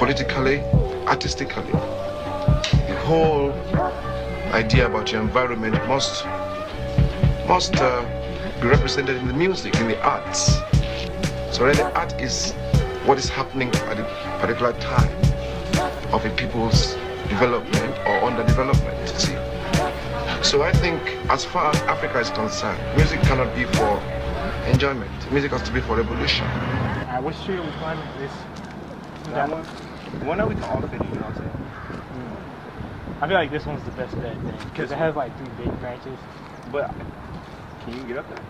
politically, artistically. The whole idea about your environment must be represented in the music, in the arts. So really art is what is happening at a particular time of a people's development or underdevelopment, you see. So I think as far as Africa is concerned, music cannot be for enjoyment. Music has to be for revolution. Which tree are we climbing? That one? The one that we can all fit, you know what I'm saying? I feel like this one's the best bet then, because it has like 3 big branches. But can you get up there?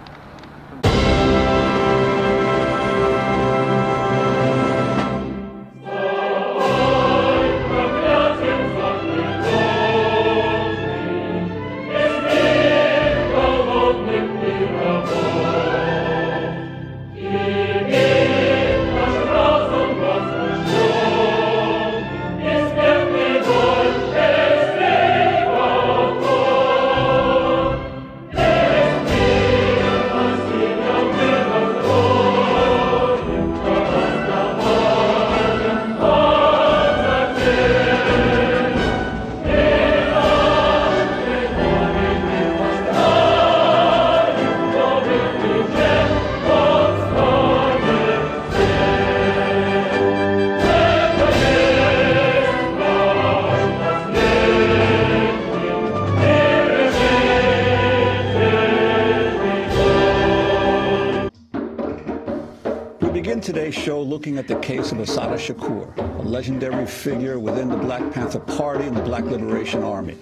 Today's show looking at the case of Assata Shakur, a legendary figure within the Black Panther Party and the Black Liberation Army.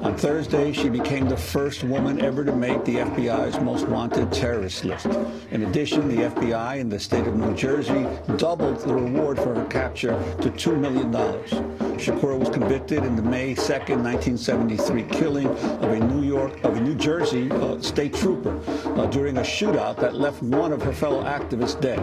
On Thursday, she became the first woman ever to make the FBI's most wanted terrorist list. In addition, the FBI in the state of New Jersey doubled the reward for her capture to $2 million. Shakur was convicted in the May 2nd, 1973 killing of a New Jersey state trooper during a shootout that left one of her fellow activists dead.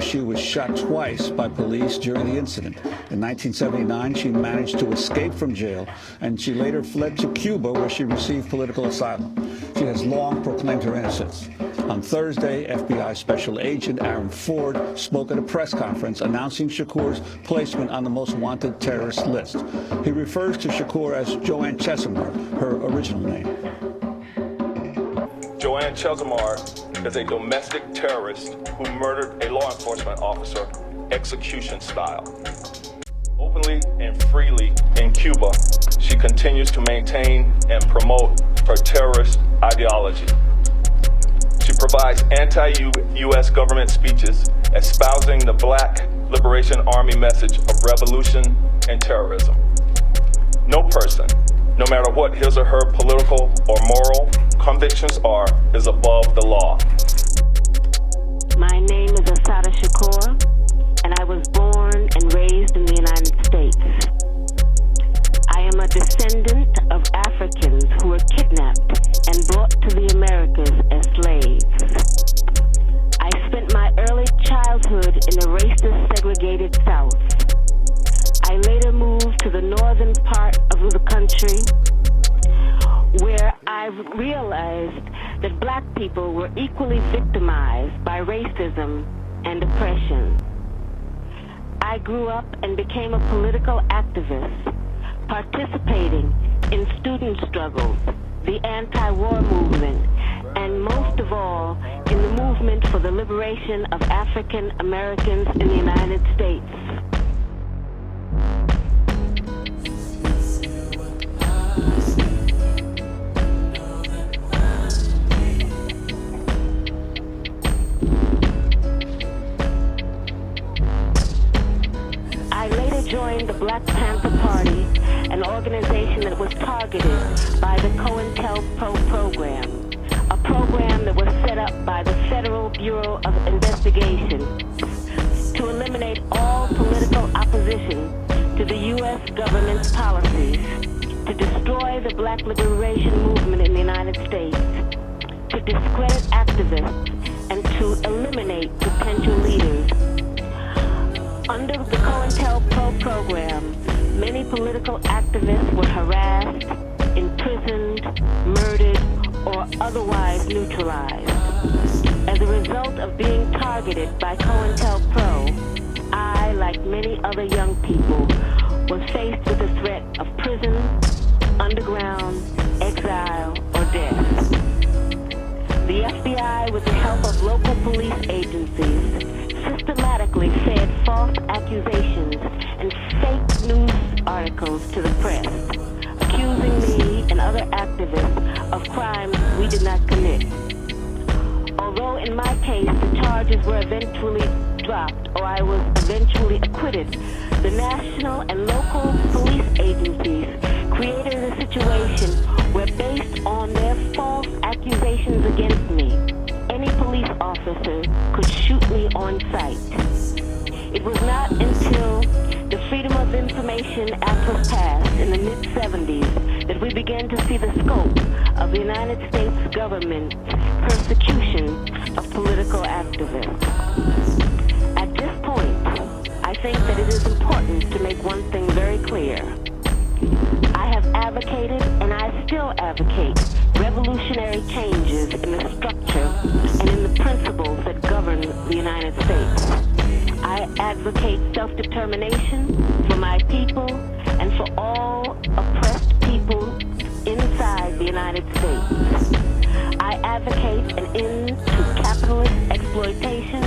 She was shot twice by police during the incident. In 1979, she managed to escape from jail, and she later fled to Cuba, where she received political asylum. She has long proclaimed her innocence. On Thursday, FBI Special Agent Aaron Ford spoke at a press conference announcing Shakur's placement on the most wanted terrorist list. He refers to Shakur as Joanne Chesimard, her original name. Joanne Chesimard is a domestic terrorist who murdered a law enforcement officer, execution style. Openly and freely in Cuba, she continues to maintain and promote her terrorist ideology. She provides anti-U.S. government speeches espousing the Black Liberation Army message of revolution and terrorism. No person, no matter what his or her political or moral convictions are, is above the law. My name is Assata Shakur, and I was born and raised in the United States. I am a descendant of Africans who were kidnapped and brought to the Americas as slaves. I spent my early childhood in a racist, segregated South. I later moved to the northern part of the country, where I realized that Black people were equally victimized by racism and oppression. I grew up and became a political activist, participating in student struggles, the anti-war movement, and most of all, in the movement for the liberation of African Americans in the United States. I later joined the Black Panther Party, an organization that was targeted by the COINTELPRO program, a program that was set up by the Federal Bureau of Investigation to eliminate all political opposition to the U.S. government's policies, to destroy the Black liberation movement in the United States, to discredit activists, and to eliminate potential leaders. Under the COINTELPRO program, many political activists were harassed, imprisoned, murdered, or otherwise neutralized. As a result of being targeted by COINTELPRO, I, like many other young people, was faced with the threat of prison, underground, exile, or death. The FBI, with the help of local police agencies, systematically fed false accusations and fake news articles to the press, accusing me and other activists of crimes we did not commit. Although in my case the charges were eventually dropped or I was eventually acquitted, the national and local police agencies created a situation where, based on their false accusations against me, any police officer could shoot me on sight. It was not until the Freedom of Information Act was passed in the mid-70s that we began to see the scope of the United States government's persecution of political activists. At this point, I think that it is important to make one thing very clear. I have advocated, and I still advocate, revolutionary changes in the structure and in the principles that govern the United States. I advocate self-determination for my people and for all oppressed people inside the United States. I advocate an end to capitalist exploitation,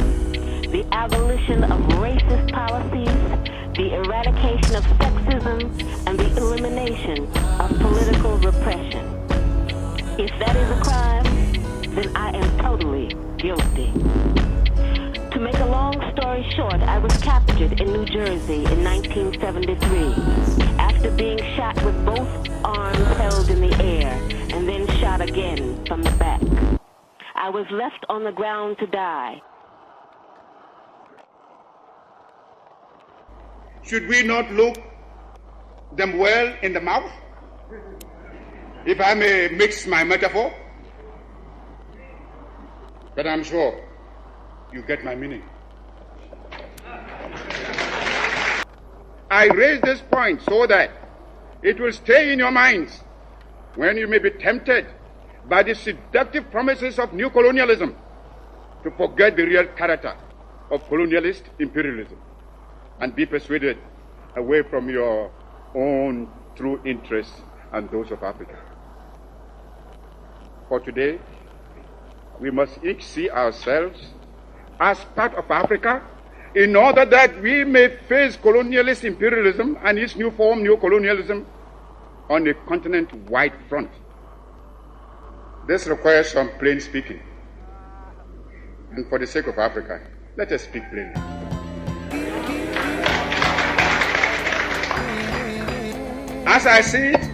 the abolition of racist policies, the eradication of sexism, and the elimination of political repression. If that is a crime, then I am totally guilty. To make a long story short, I was captured in New Jersey in 1973 after being shot with both arms held in the air and then shot again from the back. I was left on the ground to die. Should we not look them well in the mouth? If I may mix my metaphor, but I'm sure you get my meaning. I raise this point so that it will stay in your minds when you may be tempted by the seductive promises of new colonialism to forget the real character of colonialist imperialism and be persuaded away from your own true interests and those of Africa. For today, we must each see ourselves as part of Africa in order that we may face colonialist imperialism and its new form, new colonialism, on a continent-wide front. This requires some plain speaking. And for the sake of Africa, let us speak plainly. As I see it,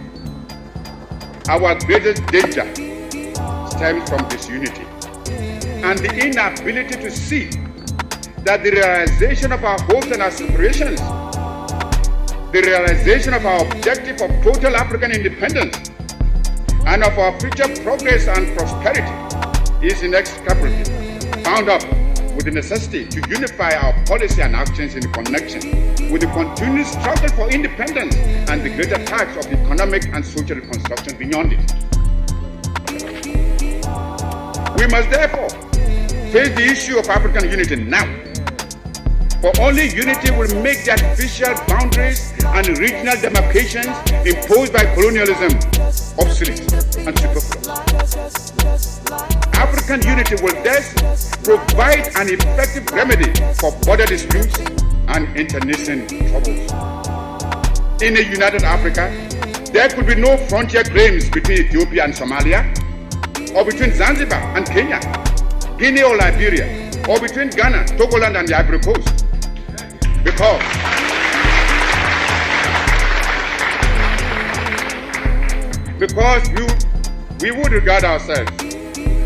our greatest danger stems from disunity and the inability to see that the realization of our hopes and aspirations, the realization of our objective of total African independence, and of our future progress and prosperity is inextricably bound up with the necessity to unify our policy and actions in connection with the continued struggle for independence and the greater task of economic and social reconstruction beyond it. We must therefore face the issue of African unity now, for only unity will make the artificial boundaries and regional demarcations imposed by colonialism obsolete and superfluous. African unity will thus provide an effective remedy for border disputes and internation troubles. In a united Africa, there could be no frontier claims between Ethiopia and Somalia, or between Zanzibar and Kenya, Guinea or Liberia, or between Ghana, Togoland and the Ivory Coast. Because we would regard ourselves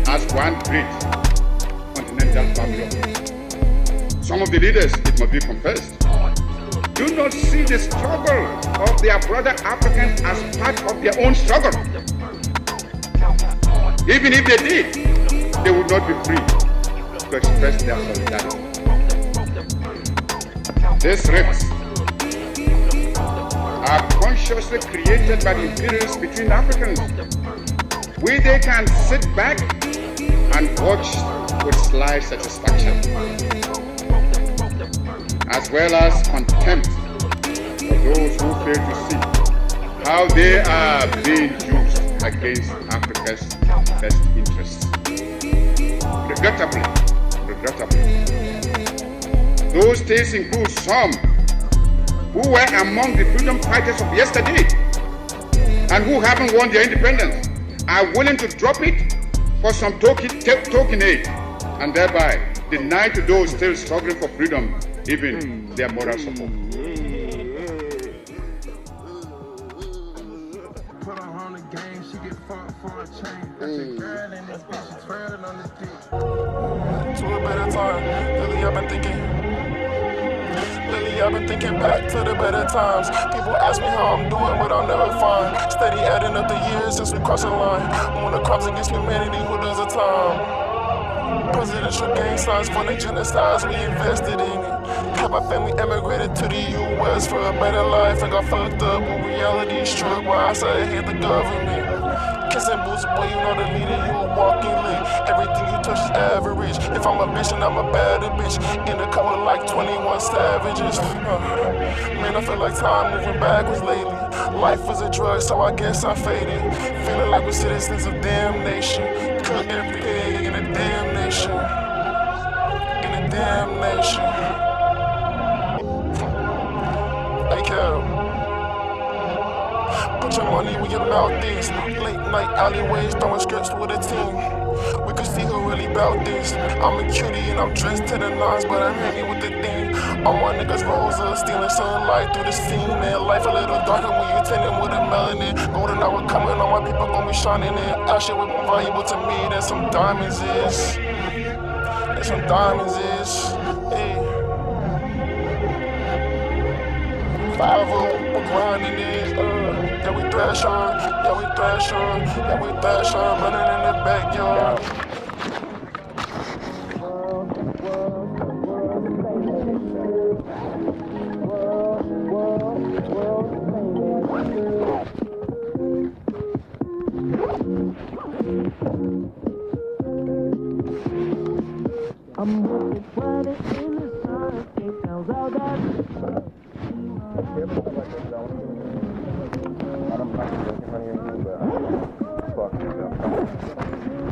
as one great continental family. Some of the leaders, it must be confessed, do not see the struggle of their brother Africans as part of their own struggle. Even if they did, they would not be free to express their solidarity. These rifts are consciously created by the imperialists between Africans, where they can sit back and watch with sly satisfaction. as well as contempt for those who fail to see how they are being used against Africa's best interests. Regrettably, those states include some who were among the freedom fighters of yesterday and who haven't won their independence are willing to drop it for some token aid and thereby deny to those still struggling for freedom even their moral support. Put her on the game, she get fucked for a chain. That's a girl in this bitch, she twirling on this dick. To a better time, lately I've been thinking back to the better times. People ask me how I'm doing, but I'll never find. Steady adding up the years since we crossed the line. When the crimes against humanity, who does the time? Presidential gang signs for the genocides we invested in it. Had my family emigrated to the U.S. for a better life and got fucked up when reality struck where I said hate the government. Kissing boots, boy, you know the leader, you a walking lick. Everything you touch is average. If I'm a bitch, then I'm a bad bitch. In the cover like 21 savages. Man, I feel like time moving backwards lately. Life was a drug, so I guess I faded. Feeling like we're citizens of damnation. Cook every day in a damn nation. In a damn nation. Hey, Cal. Put your money where your mouth is. Late night alleyways, throwing scripts with a team. We could see who really bout this. I'm a cutie and I'm dressed to the nines, but I'm hanging with the theme. All my niggas rose up, stealing sunlight through the scene. Man, life a little darker when you tinted with a melanin. Golden hour coming, all my people gon' be shining in. That shit was more valuable to me than some diamonds is. Than some diamonds is. Hey. 5-0, we're grinding it. Yeah, we thrash on, running in the backyard. I'm looking for the in the sun, it sounds all that. I'm not honey or you, but fuck yourself.